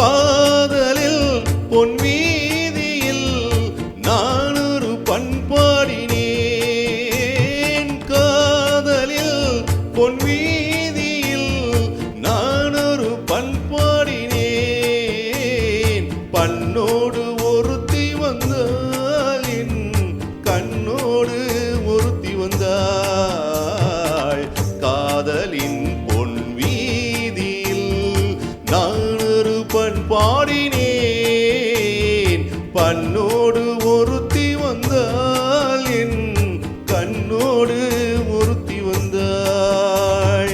காதலில் பொன் வீதியில் நான் ஒரு பண்பாடினேன். காதலில் பொன் வீதியில் நான் ஒரு பண்பாடினேன். பண்ணோடு ஒருத்தி வந்தாள், என் கண்ணோடு ஒருத்தி வந்தாள். காதலின் பொன் வீதியில் நான் ஒரு பண்பாடினேன். பண்ணோடு ஒருத்தி வந்தாள், என் கண்ணோடு ஒருத்தி வந்தாள்.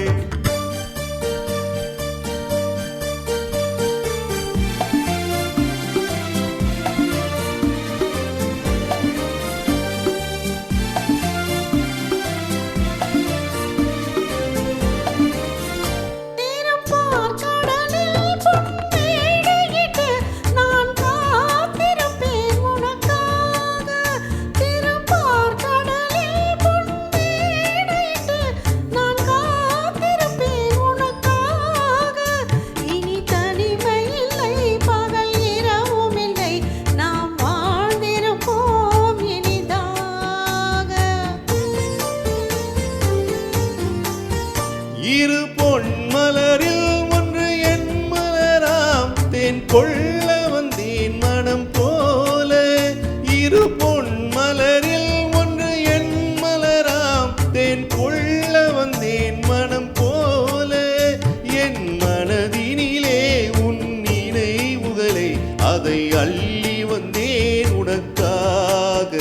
இரு பொன் மலரில் ஒன்று என் மலராம், தேன் கொள்ள வந்தேன் மனம் போல. இரு பொன் மலரில் ஒன்று என் மலராம், தேன் கொள்ள வந்தேன் மனம் போல. என் மனதினிலே உன் நினைவுகளை அதை அள்ளி வந்தேன் உனக்காக.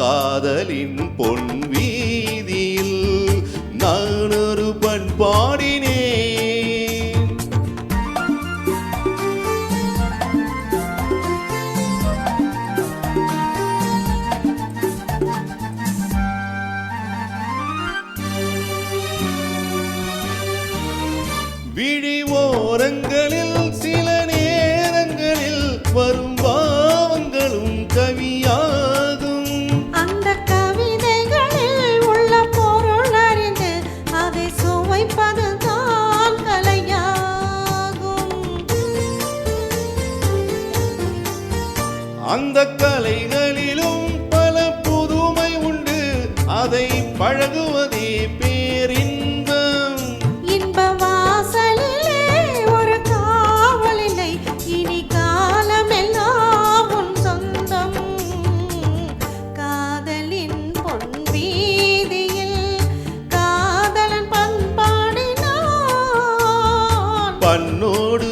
காதலின் பொன் வீதியில் நான் ஒரு பண்பாடினேன். விழி ஓரங்களில் சில நேரங்களில் வரும் பாவங்களும் கவியாகும். அந்த கவிதைகளில் உள்ள பொருள் அறிந்து அதை சுவைப்பதுதான் கலையாகும். அந்த கலைகளிலும் பல புதுமை உண்டு, அதை பழகுவதே பேரின்பம். இன்ப வாசலிலே ஒரு காவல் இல்லை, இனி காலமெல்லாம் உன் சொந்தம். காதலின் பொன் வீதியில் காதலன் பண்பாடினான். பண்ணோடு